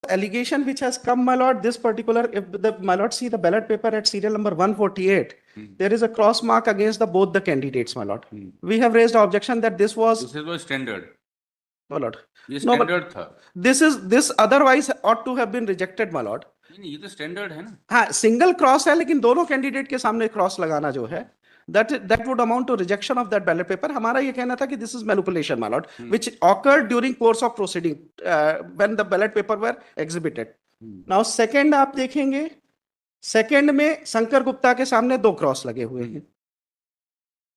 allegation which has come, my lord, this particular, if the, my lord, see the ballot paper at serial number 148, there is a cross mark against the both the candidates, my lord. We have raised objection that this was standard, my lord. ये No, but standard था। this otherwise ought to have been rejected, my lord. नहीं, ये तो standard है ना। हाँ, single cross है, लेकिन दोनों कैंडिडेट के सामने क्रॉस लगाना जो है, that would amount to rejection of that ballot paper. हमारा ये कहना था कि this is manipulation, my lord, which occurred during course of proceeding when the ballot paper were exhibited. Now second आप देखेंगे, सेकंड में शंकर गुप्ता के सामने 2 क्रॉस लगे हुए हैं।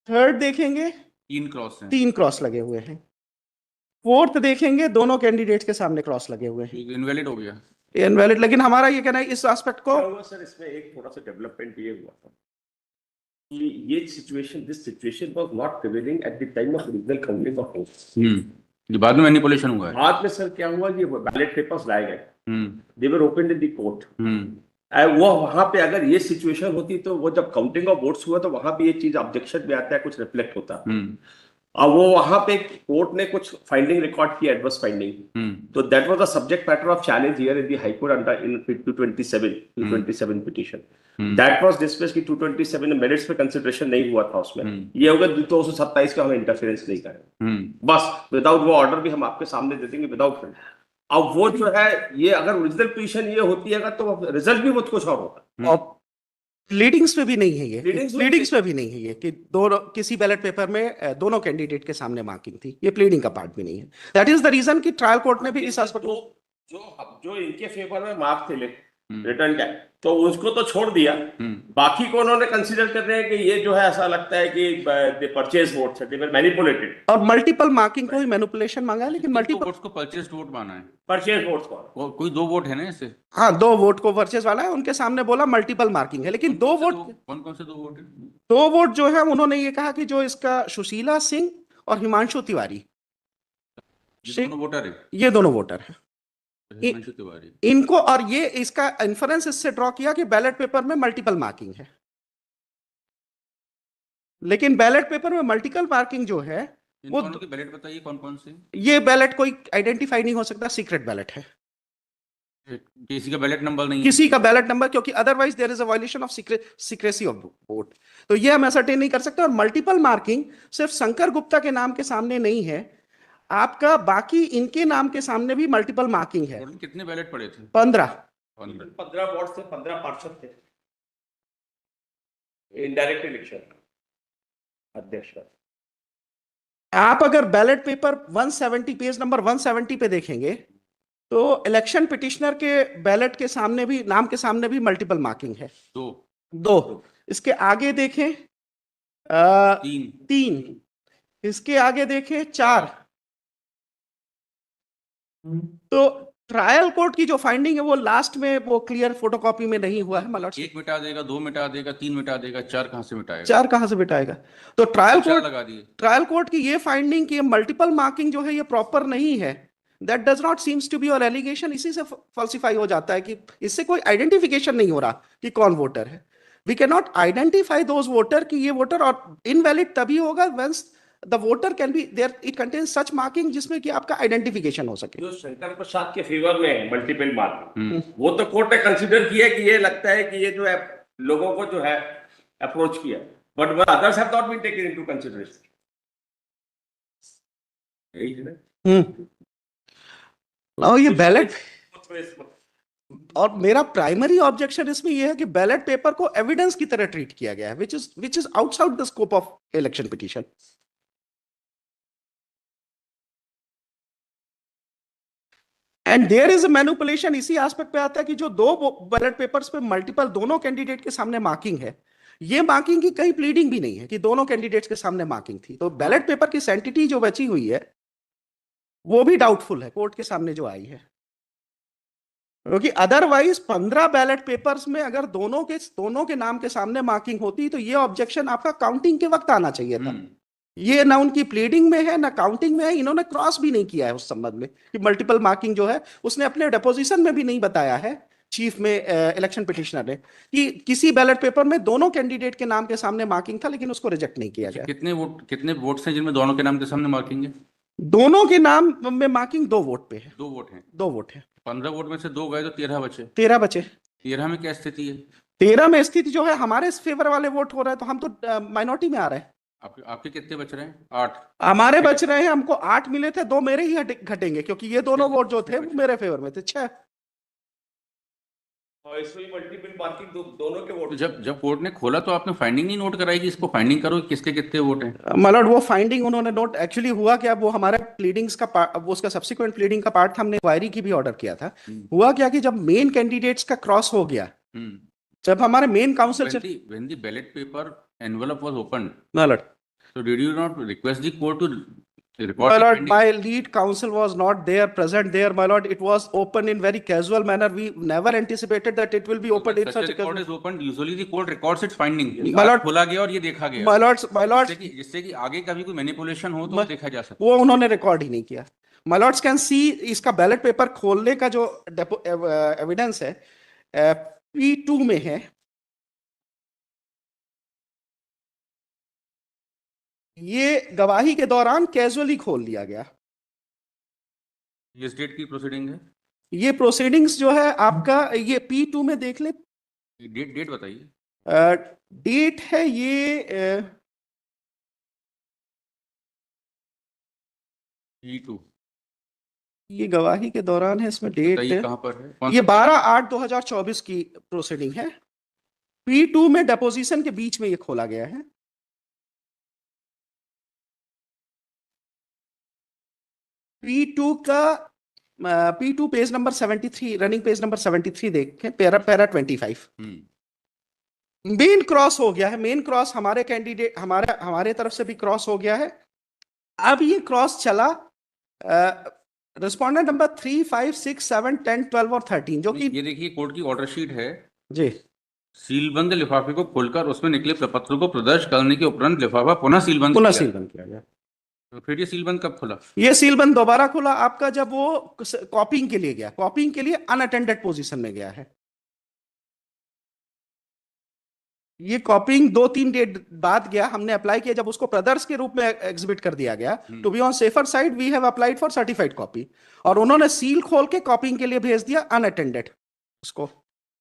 थर्ड देखेंगे 3 क्रॉस लगे हुए हैं। फोर्थ देखेंगे दोनों कैंडिडेट्स के सामने क्रॉस लगे हुए हैं। इनवैलिड हो गया, इनवैलिड। लेकिन हमारा ये कहना है इस एस्पेक्ट को, सर इसमें एक थोड़ा सा डेवलपमेंट ये हुआ था कि ये situation, this situation was not prevailing at the time of original counting of votes. ये बाद में मैनिपुलेशन हुआ है। बाद में सर क्या हुआ, ये बैलेट पेपर्स लाए गए, दे वर ओपनड इन द कोर्ट। वो वहां पे अगर ये सिचुएशन होती तो वो जब काउंटिंग ऑफ वोट्स हुआ तो वहां पे ये चीज ऑब्जेक्शन में आता है, कुछ रिफ्लेक्ट होता। और वो वहां पे कोर्ट ने कुछ फाइंडिंग रिकॉर्ड किया, एडवर्स फाइंडिंग, तो that was the subject matter of challenge here in the high court under in 227 petition. That was discussed कि 227 मेरिट्स पे कंसीडरेशन नहीं हुआ था उसमें। ये होगा 227 का हम इंटरफेरेंस नहीं करें, बस विदाउट वो ऑर्डर भी हम आपके सामने दे देंगे विदाउट। अब वो जो है, ये अगर ओरिजिनल पोजीशन ये होती है तो रिजल्ट भी कुछ और होता। और प्लीडिंग्स में भी नहीं है ये, प्लीडिंग्स में भी नहीं है ये कि दोनों किसी बैलेट पेपर में दोनों कैंडिडेट के सामने मार्किंग थी, ये प्लीडिंग का पार्ट भी नहीं है। दैट इज द रीजन कि ट्रायल कोर्ट ने भी इस एस्पेक्ट जो इनके फेवर में मार्क थे रिटर्न का, तो उसको तो छोड़ दिया, बाकी को उन्होंने कंसीडर कर रहे हैं कि ये जो है ऐसा लगता है कि दे परचेज वोट्स, दे वर मैनिपुलेटेड। और मल्टीपल मार्किंग को ही मैनिपुलेशन मांगा है, लेकिन मल्टीपल वोट्स को परचेज वोट माना है। परचेज वोट्स को कोई 2 वोट है ना इससे। हाँ, 2 वोट को परचेज वाला है, उनके सामने बोला मल्टीपल मार्किंग है, लेकिन 2 वोट, कौन से 2 वोट है? 2 वोट जो है उन्होंने ये कहा कि जो इसका सुशीला सिंह और हिमांशु तिवारी, दोनों वोटर है, ये दोनों वोटर है इनको, और ये इसका इन्फरेंस इससे ड्रॉ किया कि बैलेट पेपर में मल्टीपल मार्किंग है। लेकिन बैलेट पेपर में मल्टीपल मार्किंग जो है वो बैलेट बताइए कौन से। ये बैलेट कोई आइडेंटिफाई नहीं हो सकता, सीक्रेट बैलेट है, किसी का बैलेट नंबर नहीं, किसी का बैलेट नंबर, क्योंकि otherwise there is a violation of secrecy of vote. तो ये हम असर्टेन नहीं कर सकते। और मल्टीपल मार्किंग सिर्फ शंकर गुप्ता के नाम के सामने नहीं है, आपका बाकी इनके नाम के सामने भी मल्टीपल मार्किंग है। कितने बैलेट पड़े थे? 15 वोट से 15 पार्षद थे, इनडायरेक्ट इलेक्शन अध्यक्ष। आप अगर बैलेट पेपर 170 पेज नंबर 170 पे देखेंगे तो इलेक्शन पिटिशनर के बैलेट के सामने भी, नाम के सामने भी मल्टीपल मार्किंग है। 2। इसके आगे देखें 3, इसके आगे देखें 4। तो ट्रायल कोर्ट की जो फाइंडिंग है वो लास्ट में वो क्लियर फोटोकॉपी में नहीं हुआ है। मतलब 1 मिटा देगा, 2 मिटा देगा, 3 मिटा देगा, 4 कहां से मिटाएगा? 4 कहां से मिटाएगा? तो ट्रायल कोर्ट की ये फाइंडिंग की मल्टीपल मार्किंग जो है ये प्रॉपर नहीं है, that does not seems to be your allegation, इसी से फॉल्सिफाई हो जाता है कि इससे कोई आइडेंटिफिकेशन नहीं हो रहा कि कौन वोटर है। We can not identify those voter कि ये वोटर, और इनवैलिड तभी होगा when the voter can be there, it contains such marking जिसमें कि आपका आइडेंटिफिकेशन हो सके। जो शंकर प्रसाद के फेवर में है मल्टीपल मार्किंग, वो तो कोर्ट ने कंसीडर किया कि ये लगता है कि ये जो है लोगों को जो है अप्रोच किया, but others have not been taken into consideration. यही है ना ये बैलेट। और मेरा प्राइमरी ऑब्जेक्शन इसमें यह है कि बैलेट पेपर को एविडेंस की तरह ट्रीट किया गया है, which is outside the scope of election petition. And there is a manipulation इसी एस्पेक्ट पे आता है कि जो 2 बैलेट पेपर्स पे मल्टीपल दोनों कैंडिडेट के सामने मार्किंग है, ये मार्किंग की कहीं प्लीडिंग भी नहीं है कि दोनों कैंडिडेट्स के सामने मार्किंग थी। तो बैलेट पेपर की सैंटिटी जो बची हुई है वो भी डाउटफुल है कोर्ट के सामने जो आई है, क्योंकि अदरवाइज 15 बैलेट पेपर्स में अगर दोनों के नाम के सामने मार्किंग होती तो ये ऑब्जेक्शन आपका काउंटिंग के वक्त आना चाहिए था। ये ना उनकी प्लीडिंग में है ना काउंटिंग में है, इन्होंने क्रॉस भी नहीं किया है उस संबंध में कि मल्टीपल मार्किंग जो है, उसने अपने डेपोजिशन में भी नहीं बताया है चीफ में इलेक्शन पिटिशनर ने कि किसी बैलेट पेपर में दोनों कैंडिडेट के नाम के सामने मार्किंग था, लेकिन उसको रिजेक्ट नहीं किया गया। कितने वोट्स हैं जिनमें दोनों के नाम के सामने मार्किंग है? दोनों के नाम में मार्किंग 2 वोट पे है, 2 वोट हैं, 2 वोट है, 15 वोट में से 2 गए तो 13 बचे। 13 बचे। 13 में क्या स्थिति है? 13 में स्थिति जो है हमारे फेवर वाले वोट हो रहे हैं, तो हम तो माइनॉरिटी में आ रहे हैं। आपके आपके कितने बच रहे हैं? 8। हमारे बच रहे हैं, हमको 8 मिले थे, 2 मेरे ही घटेंगे, क्योंकि ये दोनों वोट जो थे वो मेरे फेवर में थे, 6। और इसमें मल्टीपल मार्किंग दोनों के वोट। तो जब कोर्ट ने खोला तो आपने फाइंडिंग नहीं नोट कराई कि इसको फाइंडिंग करो कि किसके कितने वोट हैं? मतलब वो फाइंडिंग उन्होंने नोट, एक्चुअली हुआ क्या, वो हमारे प्लीडिंग्स का पार्ट, वो उसका सब्सिक्वेंट प्लीडिंग का पार्ट था, हमने इंक्वायरी की भी ऑर्डर किया था। हुआ क्या कि जब मेन कैंडिडेट्स का क्रॉस हो गया, जब हमारे मेन काउंसिल से when the ballot paper envelope was opened, Malord, so did you not request the court to record the Malord, finding? my lead counsel was not there, present there, my lord. It was opened in very casual manner. We never anticipated that it will be opened in Such such a a record casual. is opened. Usually the court records its finding. My lord, आज खोला गया और ये देखा गया। my lords, जिससे कि आगे कभी कोई मैनिपुलेशन हो तो देखा जा सकता। वो उन्होंने रिकॉर्ड ही नहीं किया। My lords can see इसका बैलेट पेपर खोलने का जो एविडेंस है P2 में है। ये गवाही के दौरान कैजुअली खोल लिया गया। ये स्टेट की प्रोसीडिंग है। ये प्रोसीडिंग्स जो है आपका, ये P2 में देख ले। डेट बताइए। डेट है ये P2। ये गवाही के दौरान है, इसमें डेट है, कहाँ पर है? ये 12/8/2024 की प्रोसीडिंग है। P2 में डेपोजिशन के बीच में ये खोला गया है। P2 का P2 page number 73, running page number 73 देखें, पैरा 25। मेन क्रॉस हो गया है, मेन क्रॉस हमारे कैंडिडेट, हमारे तरफ से भी क्रॉस हो गया है। अब ये क्रॉस चला रिस्पोंडेंट नंबर 3, 5, 6, 7, 10, 12 और 13, जो कि ये देखिए कोर्ट की ऑर्डर शीट है जी। सीलबंद लिफाफे को खोलकर उसमें निकले प्रपत्र को प्रदर्श करने के उपरांत लिफाफा पुनः सीलबंद किया गया। तो फिर ये सीलबंद कब खुला? ये सीलबंद दोबारा खुला आपका जब वो कॉपिंग के लिए गया, कॉपिंग के लिए अनअटेंडेड पोजीशन में गया है। ये कॉपिंग 2-3 डेट बाद गया, हमने अप्लाई किया, जब उसको ब्रदर्स के रूप में एग्जिबिट कर दिया गया, to be on safer side we have applied for certified copy, और उन्होंने सील खोल के कॉपिंग के लिए भेज दिया अनअटेंडेड उसको।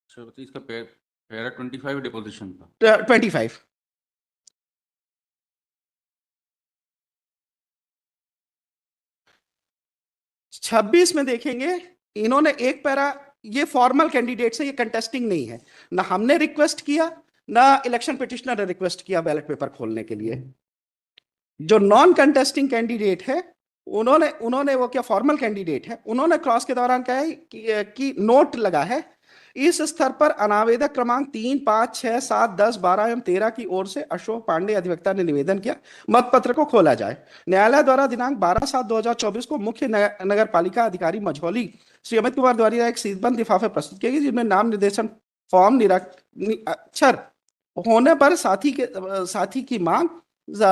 तो इसका पैरा 25 डिपोजिशन का 25 26 में देखेंगे, इन्होंने एक पैरा, ये फॉर्मल कैंडिडेट्स है, ये कंटेस्टिंग नहीं है, ना हमने रिक्वेस्ट किया ना इलेक्शन पिटिशनर ने रिक्वेस्ट किया बैलेट पेपर खोलने के लिए। जो नॉन कंटेस्टिंग कैंडिडेट है उन्होंने वो क्या फॉर्मल कैंडिडेट है, उन्होंने क्रॉस के दौरान कहा है कि नोट लगा है इस स्तर पर अनावेदक क्रमांक 3, 5, 6, 7, 10, 12 एवं 13 की ओर से अशोक पांडे अधिवक्ता ने निवेदन किया मत पत्र को खोला जाए। न्यायालय द्वारा दिनांक 12/7/2024 को मुख्य नगर पालिका अधिकारी मझौली श्री अमित कुमार द्वारा एक सीलबंद लिफाफे प्रस्तुत किए गए, जिनमें नाम निर्देशन फॉर्म अक्षर होने पर साथी की मांग,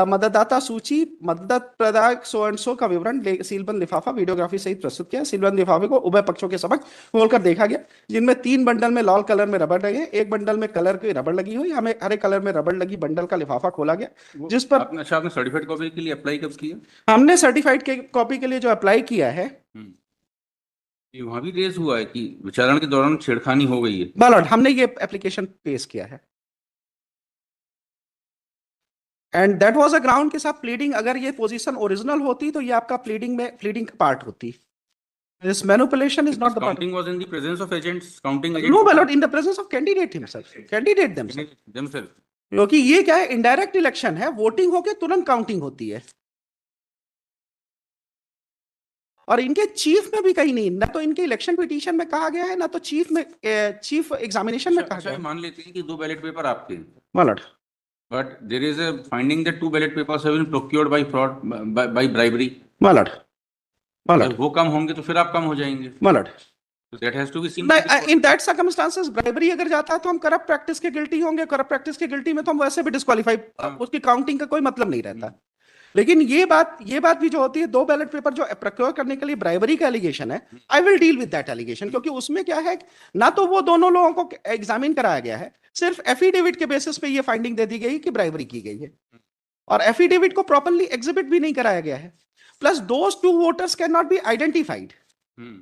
मतदाता सूची, मतदाता प्रदायक सो का विवरण, सीलबंद लिफाफा वीडियोग्राफी सहित प्रस्तुत किया। सीलबंद लिफाफे को उभय पक्षों के समक्ष खोलकर देखा गया, जिनमें 3 बंडल में लाल कलर में रबड़ लगे, 1 बंडल में कलर की रबड़ लगी हुई, हमें हरे कलर में रबड़ लगी बंडल का लिफाफा खोला गया, जिस पर आपने सर्टिफाइड कॉपी के लिए अप्लाई कब किया? हमने सर्टिफाइड के कॉपी के लिए जो अप्लाई किया है, वहां भी रेज हुआ है कि विचारण के दौरान छेड़खानी हो गई है। बालॉट हमने ये एप्लीकेशन पेश किया है, and that was a ground के साथ प्लीडिंग, अगर ये पोजीशन ओरिजिनल होती तो ये आपका प्लीडिंग का पार्ट होती। This manipulation is not the part. Counting was in the presence of agents. Counting No, my lord, in the presence of candidate himself, candidate themselves. क्योंकि ये क्या है, इनडायरेक्ट इलेक्शन है, वोटिंग होके तुरंत काउंटिंग होती है, और इनके चीफ में भी कहीं नहीं, ना तो इनके इलेक्शन पिटीशन में कहा गया है, ना तो चीफ एग्जामिनेशन में कहा गया है। मान लेते हैं कि 2 बैलेट पेपर आपके हैं, My lord, but there is a finding that 2 ballot papers have been procured by fraud, by bribery. my lord, my lord, वो कम होंगे तो फिर आप कम हो जाएंगे। my lord. So that has to be seen. In that circumstances bribery अगर जाता है तो हम करप्ट प्रैक्टिस के गिल्टी होंगे, करप्ट प्रैक्टिस के गिल्टी में तो हम वैसे भी डिस्क्वालीफाई, उसकी काउंटिंग का कोई मतलब नहीं रहता। लेकिन ये बात भी जो होती है, 2 बैलेट पेपर जो प्रोक्योर करने के लिए ब्राइबरी का एलिगेशन है, I will deal with that allegation, क्योंकि उसमें क्या है, ना तो वो दोनों लोगों को एग्जामिन कराया गया है, सिर्फ एफिडेविट के बेसिस पे ये फाइंडिंग दे दी गई कि ब्राइबरी की गई है, और एफिडेविट को प्रॉपर्ली एग्जिबिट भी नहीं कराया गया है। plus those two voters cannot be identified. Hmm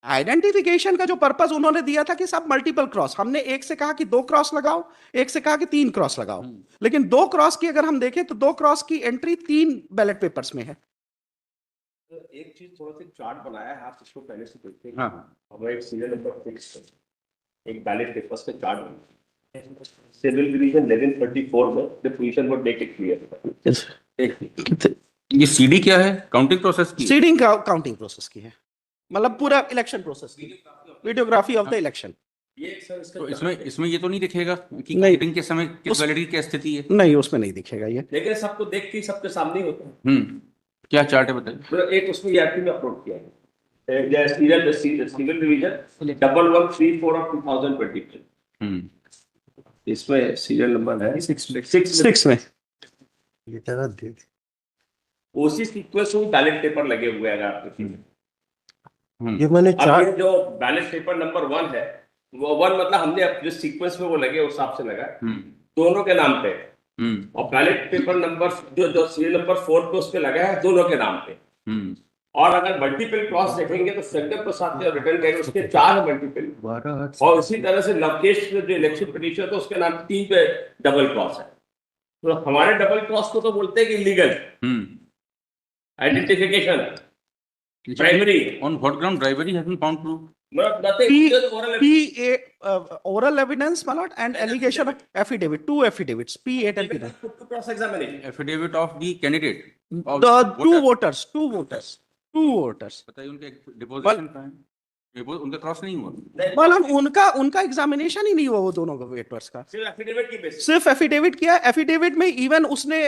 identification का जो पर्पस उन्होंने दिया था कि सब मल्टीपल क्रॉस, हमने एक से कहा कि 2 क्रॉस लगाओ, एक से कहा कि 3 क्रॉस लगाओ, लेकिन 2 क्रॉस की अगर हम देखें तो 2 क्रॉस की एंट्री 3 बैलेट पेपर्स में है। एक चीज थोड़ा सा चार्ट बनाया है, आप इसको पहले से देखते हैं। हाँ हमारे एक सीरियल नंबर 6 एक बैलेट पेपर्स का चार्ट बनाया है। सिविल डिवीजन 1134 में the position would make it clear. ये सीडी क्या है? काउंटिंग प्रोसेस की सीडिंग काउंटिंग प्रोसेस की है, मतलब पूरा इलेक्शन प्रोसेस की, वीडियोग्राफी ऑफ द इलेक्शन। ये सर इसका तो इसमें ये तो नहीं दिखेगा कि नहीं। काउंटिंग के समय किस वैलिडिटी की स्थिति है? नहीं, उसमें नहीं दिखेगा ये। लेकिन सबको देख के सबके सामने ही होता है। क्या चार्ट है बताइए। तो एक उसमें ईआरपी में अपलोड किया है, सीरियल सिविल डिवीजन 1134 ऑफ 2023। इसमें सीरियल नंबर है 6 में ये तरह दे उसी सीक्वेंस में बैलेट पेपर लगे हुए हैं। अगर आप देखेंगे ये मैंने अब चार ये जो बैलेट पेपर नंबर 1 है, वो 1 मतलब हमने जिस सीक्वेंस में वो लगे उस हिसाब से लगा दोनों के नाम पे, और बैलेट पेपर नंबर जो सीरियल नंबर 4 पे उस पे लगा है दोनों के नाम पे। और अगर मल्टीपल क्रॉस देखेंगे तो संजय प्रसाद के रिटर्न गए उसके 4 मल्टीपल, 12 और उसी तरह से लवकेश जो इलेक्शन पिटीशन तो उसके नाम 3 पे डबल क्रॉस है। तो हमारे डबल क्रॉस को तो बोलते हैं कि illegal identification primary On what ground bribery has been found true? oral evidence, my lord, and allegation of affidavit, 2 affidavits, P8 and P9. cross examination Affidavit of the candidate. Of The voter. two voters. बताइए उनके deposition कहाँ है? उनका cross नहीं हुआ। मतलब उनका examination ही नहीं हुआ वो दोनों वेटर्स का, सिर्फ एफिडेविट की बेसिस सिर्फ एफिडेविट किया। एफिडेविट में इवन उसने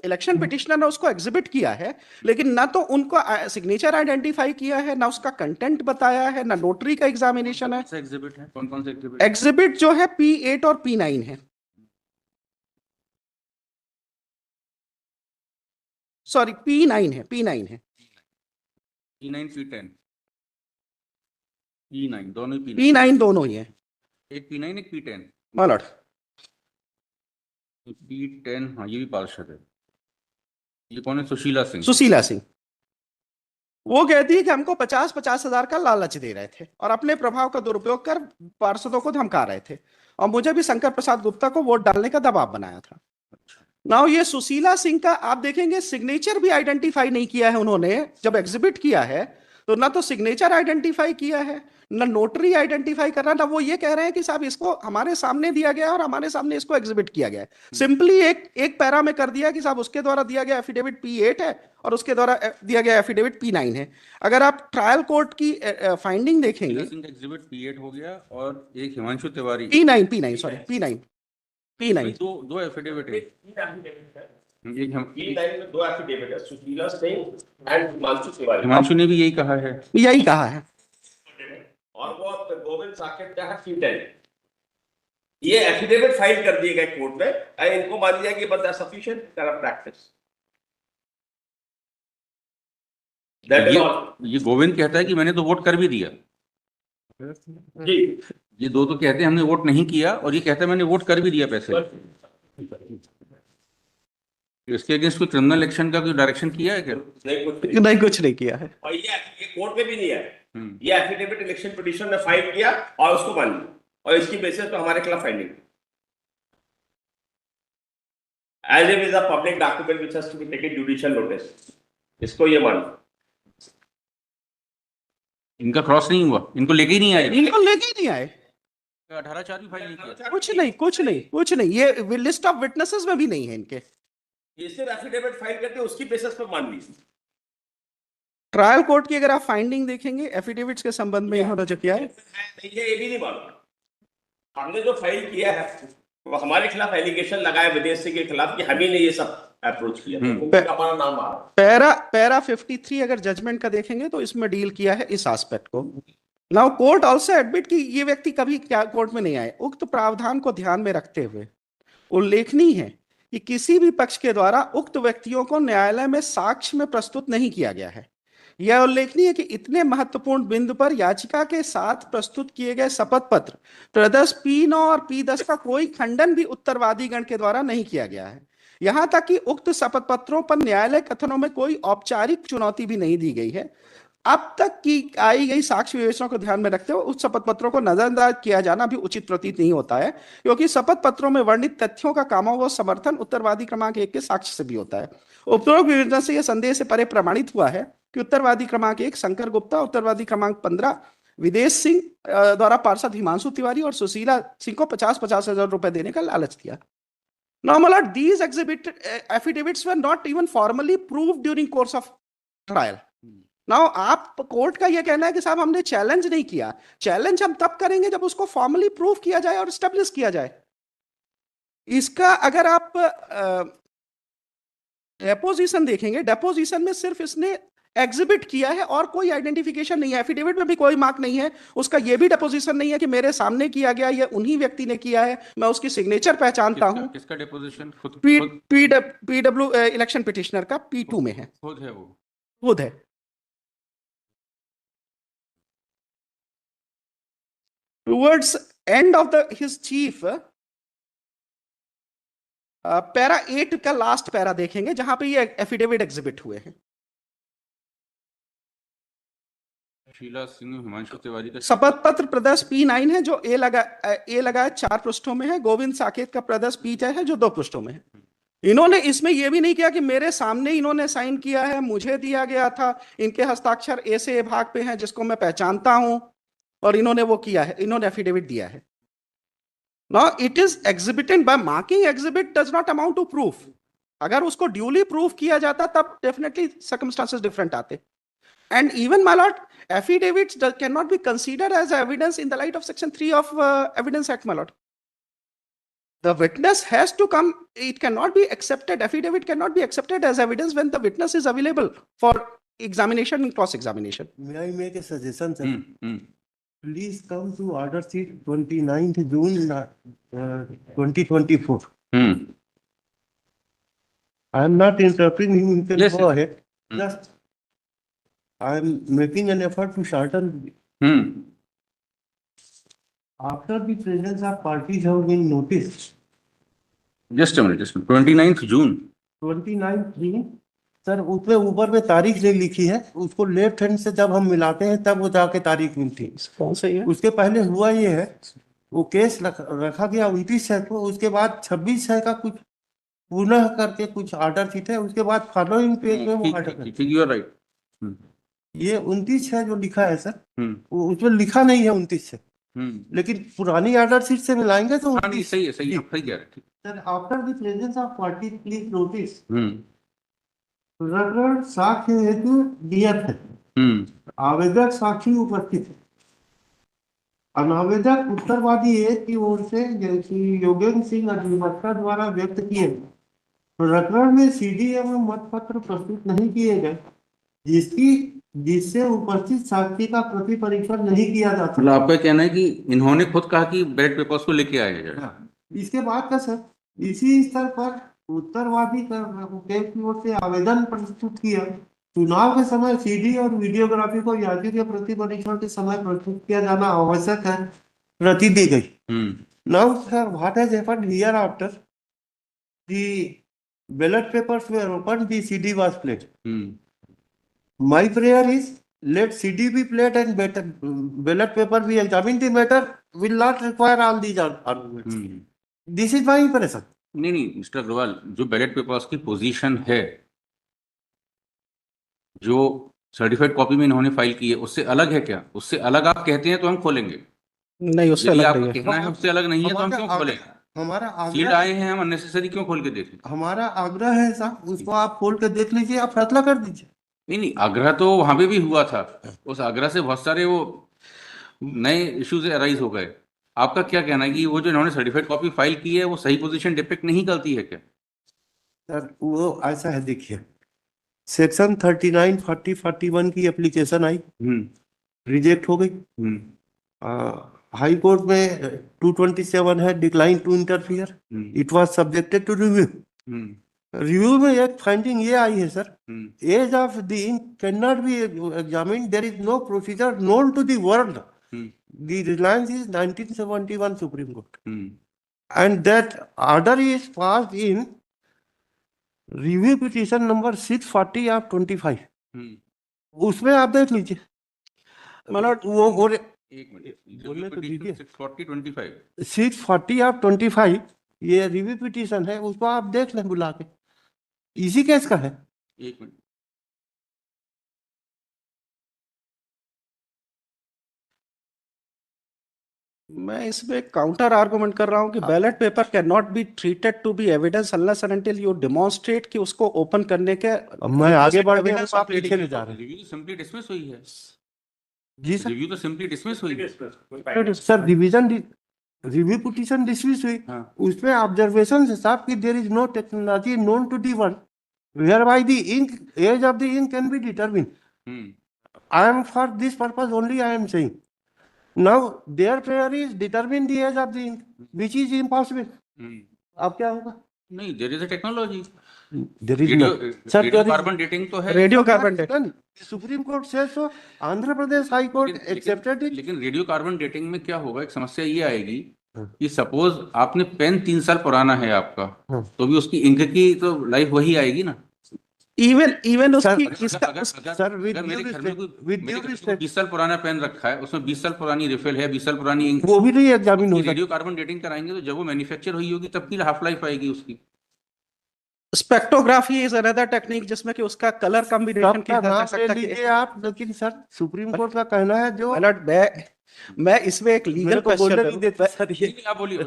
इलेक्शन पिटिशनर ने उसको एग्जिबिट किया है, लेकिन ना तो उनको सिग्नेचर आइडेंटिफाई किया है, ना उसका कंटेंट बताया है, ना नोटरी का एग्जामिनेशन है। एग्जिबिट है कौन से एग्जिबिट? एग्जिबिट जो है P8 और P9 है, सॉरी P9 है, P9 है, P9 P10 P9 दोनों ही P9 P9 दोनों ही है एक P9 एक P10 मालूम। P10 हाँ ये भी पार्षद है। ये कौन है? सुशीला सिंह। वो कहती है कि हमको 50-50 हजार का लालच दे रहे थे और अपने प्रभाव का दुरुपयोग कर पार्षदों को धमका रहे थे, और मुझे भी शंकर प्रसाद गुप्ता को वोट डालने का दबाव बनाया था। नाउ ये सुशीला सिंह का आप देखेंगे सिग्नेचर भी आइडेंटिफाई नहीं किया है उन्होंने जब एग्जिबिट किया है, तो ना तो सिग्नेचर आइडेंटिफाई किया है, ना नोटरी आइडेंटिफाई कर रहा, ना वो ये कह रहे हैं कि साहब इसको हमारे सामने दिया गया और हमारे सामने इसको एग्जिबिट किया गया है। सिंपली एक पैरा में कर दिया कि साहब उसके द्वारा दिया गया एफिडेविट P8 है और उसके द्वारा दिया गया एफिडेविट P9 है। अगर आप ट्रायल कोर्ट की फाइंडिंग देखेंगे, एग्जिबिट P8 हो गया और एक Himanshu Tiwari P9 sorry P9 दो एफिडेविट है। एक P9 में 2 एफिडेविट है, सुशीला सिंह एंड हिमांशु तिवारी। हिमांशु ने भी यही कहा है और वो गोविंद साकेत का है P10। ये एफिडेविट फाइल कर दिए गए कोर्ट में, इनको मान लिया कि बट सफिशिएंट करप्ट प्रैक्टिस। ये गोविंद कहता है कि मैंने तो वोट कर भी दिया जी, ये दो तो कहते हैं हमने वोट नहीं किया, और ये कहता है मैंने वोट कर भी दिया पैसे। इसके अगेंस्ट कोई क्रिमिनल एक्शन का कोई डायरेक्शन किया है क्या? नहीं, कुछ नहीं किया है। और ये कोर्ट में भी नहीं है, ये एफिडेविट इलेक्शन पिटीशन ने फाइल किया और उसको मान लिया, और इसकी बेसिस पे हमारे खिलाफ finding as it is a public document which has to be taken judicial notice. इसको ये मान इनका क्रॉस नहीं हुआ, इनको लेके ही नहीं आए। 18 भी फाइल नहीं किया। कुछ नहीं, ये लिस्ट ऑफ विटनेसेस में भी नहीं है इनके। ये सिर्फ एफिडेविट फाइल करते उसकी बेसिस पे मान ली। ट्रायल कोर्ट की अगर आप फाइंडिंग देखेंगे एफिडेविट्स के संबंध में इन्होंने जो किया है, ये भी नहीं मालूम। हमने जो फाइल किया है वो हमारे खिलाफ एलिगेशन लगाया विदेशी के खिलाफ कि हम ही ने ये सब अप्रोच किया, तो हमारा नाम आ रहा। पैरा 53 अगर जजमेंट का देखेंगे तो इसमें डील किया है इस एस्पेक्ट को। नाउ कोर्ट आल्सो एडमिट कि ये व्यक्ति कभी क्या कोर्ट में नहीं आए। उक्त प्रावधान को ध्यान में रखते हुए उल्लेखनीय है कि किसी भी पक्ष के द्वारा उक्त व्यक्तियों को न्यायालय में साक्ष्य में प्रस्तुत नहीं किया गया है। यह उल्लेखनीय है कि इतने महत्वपूर्ण बिंदु पर याचिका के साथ प्रस्तुत किए गए शपथ पत्र प्रदर्श P9 और P10 का कोई खंडन भी उत्तरवादी गण के द्वारा नहीं किया गया है। यहां तक कि उक्त शपथ पत्रों पर न्यायालय कथनों में कोई औपचारिक चुनौती भी नहीं दी गई है। अब तक की आई गई साक्ष्य विवेचना को ध्यान में रखते हुए उस शपथ पत्रों को नजरअंदाज किया जाना भी उचित प्रतीत नहीं होता है, क्योंकि शपथ पत्रों में वर्णित तथ्यों का कामों समर्थन उत्तरवादी क्रमांक 1 के साक्ष्य से भी होता है। उपरोक्त विवेचना से यह संदेह से परे प्रमाणित हुआ है कि उत्तरवादी क्रमांक 1 शंकर गुप्ता, उत्तरवादी क्रमांक 15 विदेश सिंह द्वारा पार्षद हिमांशु तिवारी और सुशीला सिंह को 50-50 हजार रुपए देने का लालच दिया। Now, my lord, these affidavits were not even formally proved during course of trial. Now, आप कोर्ट का यह कहना है कि साहब हमने चैलेंज नहीं किया। चैलेंज हम तब करेंगे जब उसको फॉर्मली प्रूव किया जाए और स्टेब्लिश किया जाए। इसका अगर आप डेपोजिशन देखेंगे, डेपोजिशन में सिर्फ इसने एग्जिबिट किया है और कोई आइडेंटिफिकेशन नहीं है। एफिडेविट में भी कोई मार्क नहीं है, उसका यह भी डेपोजिशन नहीं है कि मेरे सामने किया गया, ये उन्हीं व्यक्ति ने किया है, मैं उसकी सिग्नेचर पहचानता हूं। किसका डेपोजिशन? पीडब्ल्यू इलेक्शन पिटिशनर का P2 में है, खुद है, वो खुद है। Towards end of the his chief, para 8 का लास्ट पैरा देखेंगे जहां पे ये एफिडेविट एग्जिबिट हुए हैं। शीला सिंह, हिमांशु तिवारी का शपथ पत्र प्रदर्श P9 है जो ए लगाए 4 पृष्ठों में है। गोविंद साकेत का प्रदर्श P10 है जो 2 पृष्ठों में है। इन्होंने इसमें यह भी नहीं किया कि मेरे सामने इन्होंने साइन किया है, मुझे दिया गया था, इनके हस्ताक्षर ए से ए भाग पे हैं जिसको मैं पहचानता हूं और इन्होंने वो किया है, इन्होंने एफिडेविट दिया है। Now it is exhibited by marking exhibit does not amount to proof. अगर उसको ड्यूली प्रूफ किया जाता तब डेफिनेटली सर्कमस्टांसेस डिफरेंट आते। And even, my lord, affidavits cannot be considered as evidence in the light of Section 3 of Evidence Act, my lord. The witness has to come, it cannot be accepted, affidavit cannot be accepted as evidence when the witness is available for examination and cross-examination. May I make a suggestion, sir? Please come to order sheet 29th June 2024. I am not interrupting you. You can Yes, go yes. ahead. Just I am making an effort to shorten. After the presence of parties have been noticed. Just a minute. 29th June. 29th June. Sir उसमें ऊपर में तारीख नहीं लिखी है, उसको left hand से जब हम मिलाते हैं तब वो जाके तारीख मिलती है। कौन सा ये? उसके पहले हुआ ये है, वो केस रखा गया 29 को, उसके बाद 26 का कुछ पुनः करके कुछ ऑर्डर शीट है, उसके बाद फॉलोइंग पेज में वो ऑर्डर। You are right. ये 29 है जो लिखा है सर, वो उसमें लिखा नहीं है 29 से, लेकिन पुरानी ऑर्डर शीट से मिलाएंगे तो 29। सही है, सही है, सही कह रहे हैं। Sir after the presence of party please notice प्रकरण साक्ष्य हेतु नियत है, आवेदक साक्षी उपस्थित है, अनावेदक उत्तरवादी एक की ओर से योगेंद्र सिंह अधिवक्ता द्वारा व्यक्त किए प्रकरण में सीडी एवं मतपत्र प्रस्तुत नहीं किए गए, जिससे उपस्थित साक्षी का प्रति परीक्षण नहीं किया जा सकता। मतलब आपका कहना है कि इन्होंने खुद कहा कि बैलेट पेपर्स को लेके आए हैं। इसके बाद का सर, इसी स्तर पर उत्तरवादी की ओर से आवेदन प्रस्तुत किया, चुनाव के समय सीडी और वीडियोग्राफी को याची के प्रति परीक्षण के समय प्रस्तुत किया जाना आवश्यक है, प्रति दी गई। Now sir what has happened here after the ballot papers were opened, the CD was played. My prayer is let CD be played and ballot paper be examined. The matter will not require all these arguments. This is my impression. नहीं mister Agarwal, जो ballot papers की position है, जो certified copy में इन्होंने file की है, उससे अलग है क्या? उससे अलग आप कहते हैं तो हम खोलेंगे। नहीं, उससे यदि अलग आपका नहीं है। कहना है उससे अलग नहीं है तो हम क्यों खोलेंगे? हमारा सील्ड आए हैं, हम अननेसेसरी क्यों खोल के देखें? हमारा आग्रह है साहब, उसको आप खोल के देख लीजिए, आप फैसला कर दीजिए। नहीं, आग्रह तो वहां पे भी हुआ था, उस आग्रह से बहुत सारे वो नए इश्यूज अराइज हो गए। आपका क्या कहना है कि वो जो इन्होंने सर्टिफाइड कॉपी फाइल की है वो सही पोजीशन डिपिक्ट नहीं करती है क्या? सर वो ऐसा है, देखिए सेक्शन 39, 40, 41 की एप्लीकेशन आई, रिजेक्ट हो गई। हाई कोर्ट में 227 है, decline to interfere, it was subjected to review. Review में एक फाइंडिंग ये आई है sir, age of the ink can not be examined, there is no procedure known to the world. The Reliance is 1971 Supreme Court, and that order is passed in review petition number 640 of 25, उसमें आप देख लीजिए। मतलब वो एक minute, बोलने तो दीजिए। 640-25 640 ऑफ 25 ये रिव्यू पिटीशन है, उसको आप देख लें बुला के, इसी केस का है। एक मिनट, मैं इसमें काउंटर आर्गुमेंट कर रहा हूं कि ballot paper can not be treated to be evidence unless and until you demonstrate कि उसको ओपन करने के अब मैं आगे बढ़ गया evidence हूं, आप of पीछे ले जा रहे हैं। रिव्यू तो सिंपली डिसमिस हुई है। जी सर। रिव्यू तो सिंपली डिसमिस हुई है। सर रिव्यू पिटीशन डिसमिस हुई, हाँ। उसमें ऑब्जर्वेशन है साहब कि there is no technology known to the world where by the ink age of the ink can be determine. I am for this purpose only I am saying now their prayer is determine the age of the ink which is impossible. अब क्या होगा? नहीं, there is a technology. There is radio sir radio carbon dating तो है। Radio carbon dating supreme court से so Andhra Pradesh high court accepted it. लेकिन radio carbon dating में क्या होगा, एक समस्या ये आएगी कि सपोज आपने पेन 3 साल पुराना है आपका, तो भी उसकी इंक की तो लाइफ वही आएगी ना। इवन उसकी सर अगर मेरे घर में कोई 20 साल पुराना पेन रखा है, उसमें 20 साल पुरानी रिफिल है, 20 साल पुरानी इंक, वो भी नहीं एग्जामिन हो सकता। रेडियो कार्बन डेटिंग कराएंगे तो जब वो मैन्युफैक्चर हुई होगी तब की हाफ लाइफ आएगी उसकी। स्पेक्ट्रोग्राफी इज अनदर टेक्निक जिसमें कि उसका कलर कॉम्बिनेशन सबका नाम ले लीजिए आप, लेकिन सर सुप्रीम कोर्ट का कहना है जो मैं इसमें एक लीगल मेरे को बोलने नहीं क्वेश्चन देते सर ये। आप बोलिए,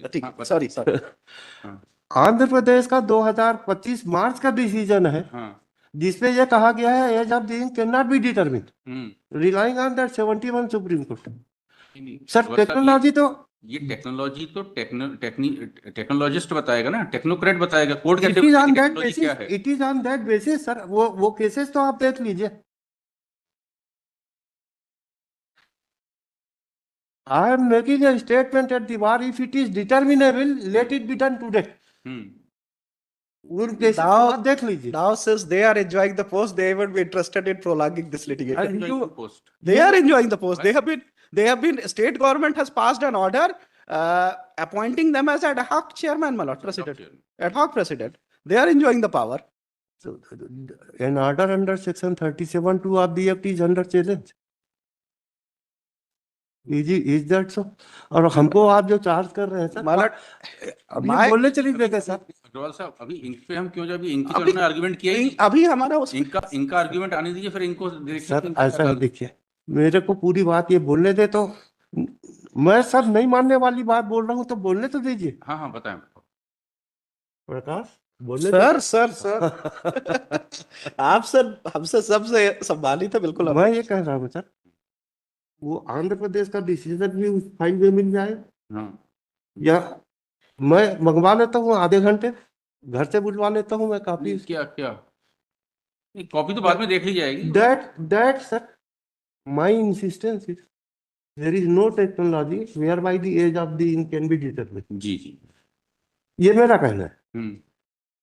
ठीक है सॉरी आंध्र प्रदेश का 2025 मार्च का डिसीजन है जिसमें यह कहा गया है age of the ink can not be determine relying on that 71 supreme court. Sir technology तो ये टेक्नोलॉजी तो टेक्नोलॉजिस्ट बताएगा ना, टेक्नोक्रेट बताएगा। Court it is on that basis, it is on that basis sir. वो केसेस तो आप देख लीजिए। I am making a statement at the bar. If it is determinable, let it be done today. उन cases को आप देख लीजिए। Now since they are enjoying the post, they would be interested in prolonging this litigation. Post They are enjoying the post. They have been. State government has passed an order appointing them as ad hoc chairman, my lord, president, ad hoc president. They are enjoying the power. So, an order under section 37(2) of the act is under challenge. Is that so? और हमको आप जो charge कर रहे हैं sir, अभी बोलने चलिए देखे सर। अग्रवाल साहब, अभी इंक पे हम क्यों, जब इंक की तो हमने आर्गुमेंट किया ही, अभी हमारा उस इंक का आर्गुमेंट आने दीजिए, फिर इनको सर ऐसा है, देखिए मेरे को पूरी बात ये बोलने दे, तो मैं सर नहीं मानने वाली बात बोल रहा हूँ तो बोलने तो दीजिए। हाँ बताएं प्रकाश बोलने सर आप सर हमसे सबसे संभालित है बिल्कुल। मैं ये कह रहा हूँ सर, वो आंध्र प्रदेश का डिसीजन भी उस फाइल में मिल जाए, या मैं मंगवा लेता हूँ आधे घंटे, घर से बुलवा लेता हूँ मैं कॉपी। क्या कॉपी तो बाद में देख ली जाएगी। That sir my insistence is there is no technology where by the age of the ink can be determined. जी ये मेरा कहना है।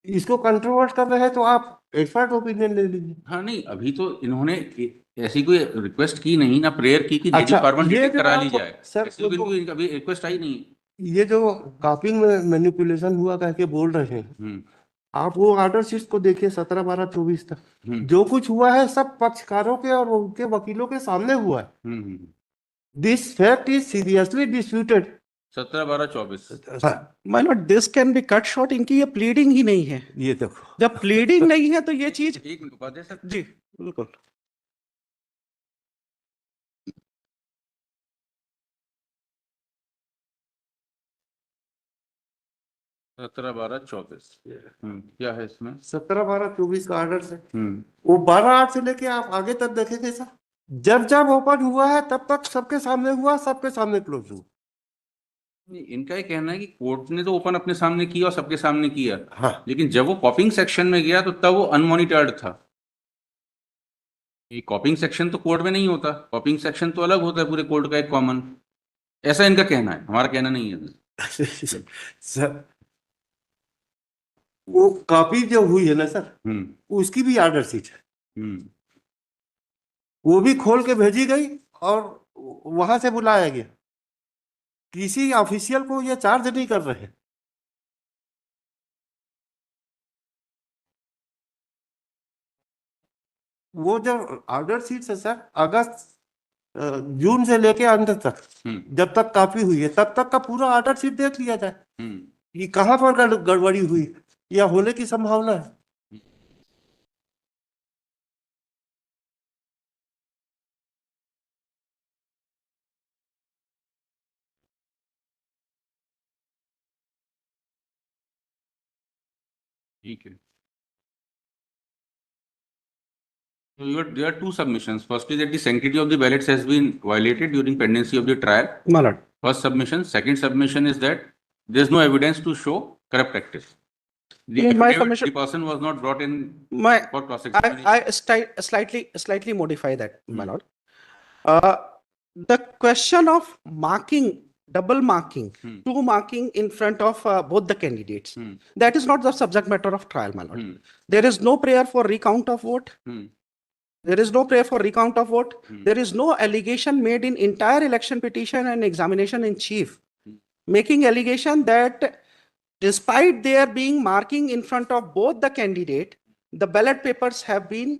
इसको कंट्रोवर्ट कर रहे हैं तो आप एक्सपर्ट ओपिनियन ले लीजिए। हाँ नहीं, अभी तो इन्होंने ऐसी कोई रिक्वेस्ट की नहीं ना, प्रेयर की कि रेडियो कार्बन डेटिंग करा ली जाए सर, इनकी अभी रिक्वेस्ट आई नहीं। ये जो कॉपिंग में मैनिपुलेशन हुआ कह के बोल रहे हैं, आप वो ऑर्डर शीट को देखिए 17/12/24 तक, जो कुछ हुआ है सब पक्षकारों के और उनके वकीलों के सामने हुआ है। This fact is seriously disputed. 17/12/24 my Lord, this can be cut short. इनकी ये प्लीडिंग ही नहीं है। ये देखो, जब प्लीडिंग नहीं है तो ये चीज एक मिनट बात है सर। जी बिल्कुल। 17/12/24 क्या है इसमें? 17/12/24 का ऑर्डर से वो 12/8 से लेके आप आगे तक देखेंगे सर, जब जब ओपन हुआ है तब तक सबके सामने हुआ, सबके सामने क्लोज हुआ। इनका ये कहना है कि कोर्ट ने तो ओपन अपने सामने किया और सबके सामने किया, हाँ, लेकिन जब वो कॉपिंग सेक्शन में गया तो तब वो अनमॉनिटर्ड था। ये कॉपिंग सेक्शन तो कोर्ट में नहीं होता, कॉपिंग सेक्शन तो अलग होता है पूरे कोर्ट का एक कॉमन। ऐसा इनका कहना है, हमारा कहना नहीं है सर। वो कॉपी जो हुई है ना सर, उसकी भी ऑर्डर शीट है, वो भी खोल के भेजी गई और वहां से बुलाया गया। किसी ऑफिशियल को ये चार्ज नहीं कर रहे हैं। वो जो ऑर्डर शीट है सर, अगस्त जून से लेके अंत तक जब तक कॉपी हुई है तब तक का पूरा ऑर्डर शीट देख लिया जाए कि कहाँ पर गड़बड़ी हुई या होने की संभावना है। ठीक है। So there are two submissions. Firstly, that the sanctity of the ballots has been violated during pendency of the trial. My lord. First submission. Second submission is that there is no evidence to show corrupt practice. The My affidavit, submission- the person was not brought in for cross-examination. I slightly modify that, my lord. The question of marking, double marking, two marking in front of both the candidates, that is not the subject matter of trial, my lord. There is no prayer for recount of vote. There is no prayer for recount of vote. There is no allegation made in entire election petition and examination in chief, making allegation that despite there being marking in front of both the candidate, the ballot papers have been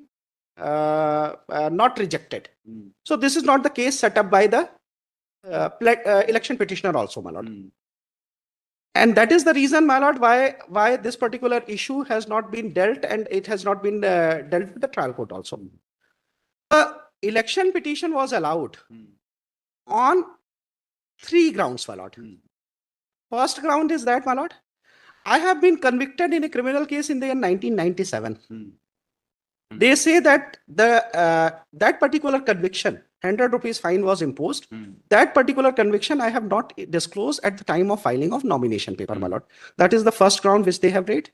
not rejected. So this is not the case set up by the election petitioner also, my lord. And that is the reason, my lord, why this particular issue has not been dealt, and it has not been dealt with the trial court also. The election petition was allowed on 3 grounds, my lord. First ground is that, my lord, I have been convicted in a criminal case in the year 1997. They say that that particular conviction, 100 rupees fine was imposed. That particular conviction I have not disclosed at the time of filing of nomination paper, my lord. That is the first ground which they have raised.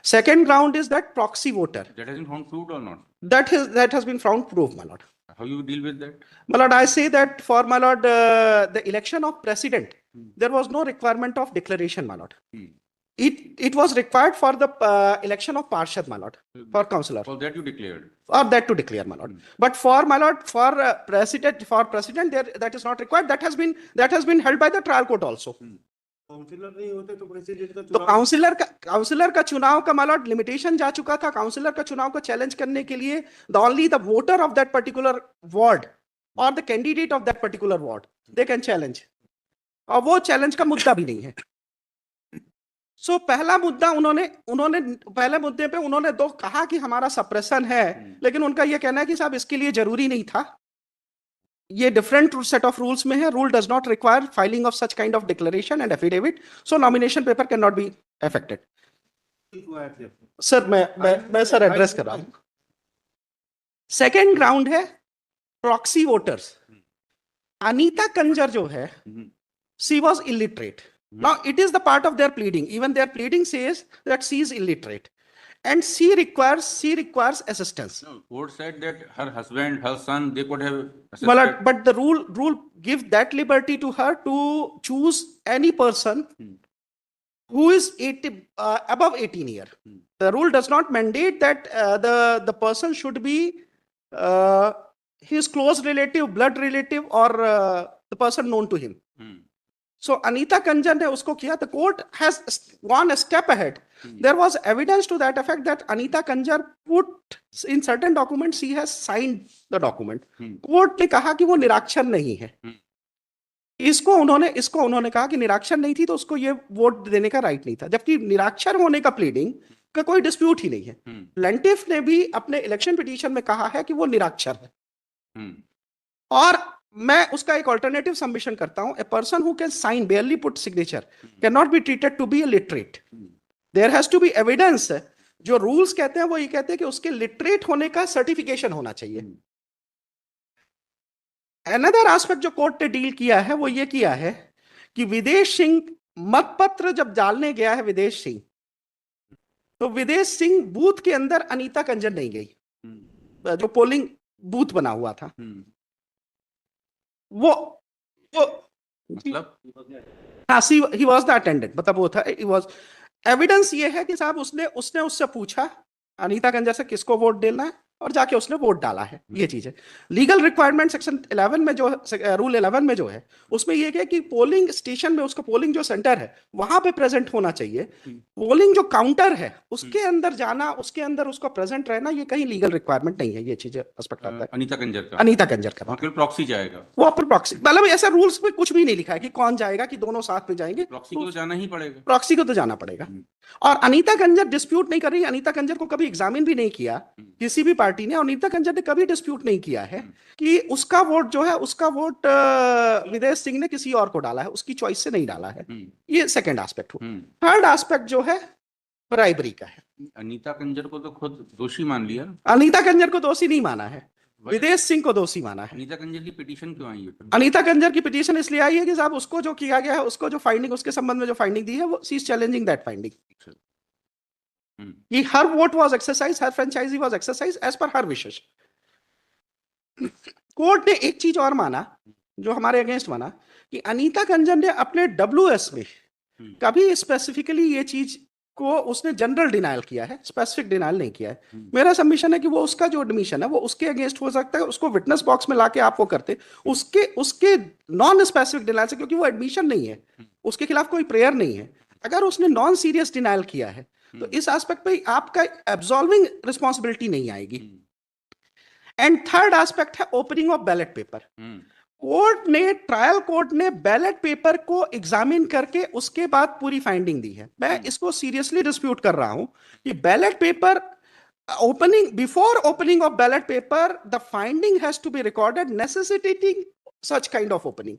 Second ground is that proxy voter. That has been found proved or not? That has been found proved, my lord. How you deal with that? My lord, I say that for, my lord, the election of president, there was no requirement of declaration, my lord. It was required for the election of Parshad, my lord, for councillor. For that you declared. Or that to declare, my lord. But for, my lord, for president, there that is not required. That has been held by the trial court also. Counsellor नहीं होते तो president का तो councillor का चुनाव का, my lord, limitation जा चुका था. काउंसिलर का चुनाव को चैलेंज करने के लिए only the voter of that particular ward or the candidate of that particular ward, they can challenge. और वो चैलेंज का मुद्दा भी नहीं है. सो पहला मुद्दा उन्होंने पहले मुद्दे पे उन्होंने दो कहा कि हमारा सप्रेशन है, लेकिन उनका यह कहना है कि साहब इसके लिए जरूरी नहीं था. ये डिफरेंट सेट ऑफ रूल्स में है. Rule does not require filing of such kind of declaration and affidavit, so nomination paper can not be affected. Sir मैं सर एड्रेस कर रहा हूं. सेकेंड ग्राउंड है प्रॉक्सी वोटर्स. अनीता कंजर जो है, she was illiterate. Now it is the part of their pleading. Even their pleading says that she is illiterate, and she requires assistance. No, court said that her husband, her son, they could have assisted. Well, but the rule gives that liberty to her to choose any person who is above 18 years. The rule does not mandate that the person should be his close relative, blood relative, or the person known to him. So Anita Kanjar ने उसको किया. The court has gone a step ahead. There was evidence to that effect that Anita Kanjar put in certain documents, she has signed the document. Court ने कहा कि वो निराक्षर नहीं है. इसको उन्होंने कहा कि निराक्षर नहीं थी तो उसको ये वोट देने का राइट नहीं था, जबकि निराक्षर होने का प्लीडिंग का कोई डिस्प्यूट ही नहीं है. प्लेंटिफ ने भी अपने इलेक्शन पिटीशन में कहा है कि वो निराक्षर है. और मैं उसका एक ऑल्टरनेटिव सबमिशन करता हूं. A person who can sign, barely put signature, can not be treated to be a literate. There has to be evidence. जो रूल्स कहते हैं वो ये कहते हैं कि उसके लिटरेट होने का सर्टिफिकेशन होना चाहिए. अनदर एस्पेक्ट जो कोर्ट ने डील किया है वो ये किया है कि विदेश सिंह मतपत्र जब डालने गया है विदेश सिंह, तो विदेश सिंह बूथ के अंदर अनीता कंजर नहीं गई. जो पोलिंग बूथ बना हुआ था वो मतलब हाँ, ही वाज द अटेंडेंट, मतलब वो था. He was. एविडेंस ये है कि साहब उसने उससे पूछा अनीता कंजर से किसको वोट देना है, और जाके उसने वोट डाला है, ये चीज है। लीगल रिक्वायरमेंट सेक्शन 11 में जो रूल 11 में जो है उसमें ये है कि पोलिंग स्टेशन में उसका पोलिंग जो सेंटर है वहां पे प्रेजेंट होना चाहिए। पोलिंग जो काउंटर है उसके अंदर जाना, उसके अंदर उसको प्रेजेंट रहना, ये कहीं लीगल रिक्वायरमेंट नहीं है। ये चीज एस्पेक्ट आता है अनीता कंजर का, अनीता कंजर का। वहाँ केवल प्रॉक्सी जाएगा, वो पर प्रॉक्सी मतलब ऐसा रूल्स में कुछ भी नहीं लिखा है कि कौन जाएगा, कि दोनों साथ में जाएंगे। प्रॉक्सी को तो जाना ही पड़ेगा, प्रॉक्सी को तो जाना पड़ेगा। और अनीता कंजर डिस्प्यूट नहीं कर रही। अनीता कंजर को कभी एग्जामिन भी नहीं किया किसी भी पार्टी ने, और अनीता कंजर ने कभी डिस्प्यूट नहीं किया है कि उसका वोट जो है, उसका वोट विदेश सिंह ने किसी और को डाला है, उसकी चॉइस से नहीं डाला है। ये सेकंड एस्पेक्ट हुआ। थर्ड एस्पेक्ट जो है ब्राइबरी का है। अनीता कंजर को तो खुद दोषी मान लिया, अनीता कंजर को दोषी नहीं माना है, विदेश सिंह को दोषी माना है। अनीता कंजर की पिटीशन क्यों आई है? अनीता कंजर की पिटीशन इसलिए आई है कि साहब उसको जो किया गया है, उसको जो फाइंडिंग, उसके संबंध में जो फाइंडिंग दी है, वो she is challenging that finding कि हर वोट वाज एक्सरसाइज, हर franchise was exercise as per हर विशेष। कोर्ट ने एक चीज और माना जो हमारे अगेंस्ट माना कि अनीता कंजर ने अपने WS में कभी स्पेसिफिकली ये चीज को उसने जनरल डिनायल किया है, स्पेसिफिक डिनायल नहीं किया है। मेरा सबमिशन है कि वो उसका जो एडमिशन है वो उसके अगेंस्ट हो सकता है, उसको विटनेस बॉक्स में लाके आप वो करते उसके नॉन स्पेसिफिक डिनायल से, क्योंकि वो एडमिशन नहीं है, उसके खिलाफ कोई प्रेयर नहीं है। अगर उसने नॉन सीरियस डिनायल किया है तो इस एस्पेक्ट पे आपका एब्सॉल्विंग रिस्पॉन्सिबिलिटी नहीं आएगी। एंड थर्ड एस्पेक्ट है opening of ballot paper. Court ने, ट्रायल कोर्ट ने बैलेट पेपर को एग्जामिन करके उसके बाद पूरी फाइंडिंग दी है। मैं इसको सीरियसली डिस्प्यूट कर रहा हूं कि ballot paper opening, before opening of ballot paper, the finding has to be recorded necessitating such kind of opening.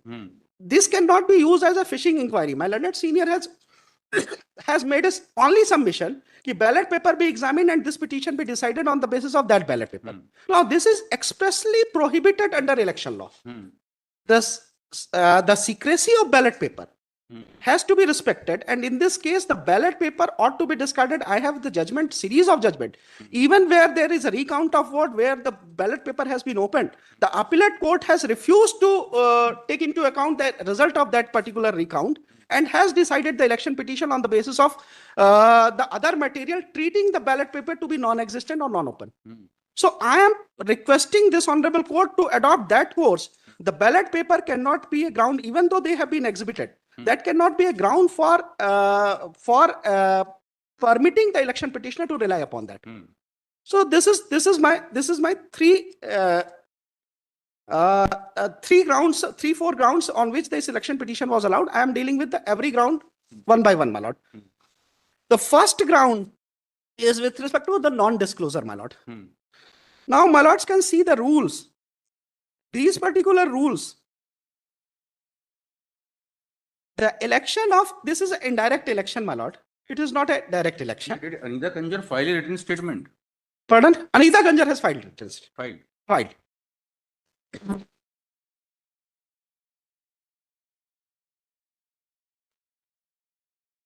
This cannot be used as a fishing inquiry. My learned senior has made us only submission कि ballot paper be examined and this petition be decided on the basis of that ballot paper. Now this is expressly prohibited under election law. The secrecy of ballot paper has to be respected, and in this case the ballot paper ought to be discarded. I have the judgment, series of judgment, even where there is a recount of vote where the ballot paper has been opened, the appellate court has refused to take into account the result of that particular recount and has decided the election petition on the basis of the other material, treating the ballot paper to be non-existent or non-open. So I am requesting this honorable court to adopt that course. The ballot paper cannot be a ground, even though they have been exhibited, that cannot be a ground for permitting the election petitioner to rely upon that. So this is my three grounds, 3-4 grounds on which this election petition was allowed. I am dealing with every ground one by one, my lord. The first ground is with respect to the non-disclosure, my lord. Now, my lords can see the rules. These particular rules, the election of, this is an indirect election, my lord. It is not a direct election. Did Anita Kanjar file a written statement? Pardon? Anita Kanjar has filed it. Filed. Filed.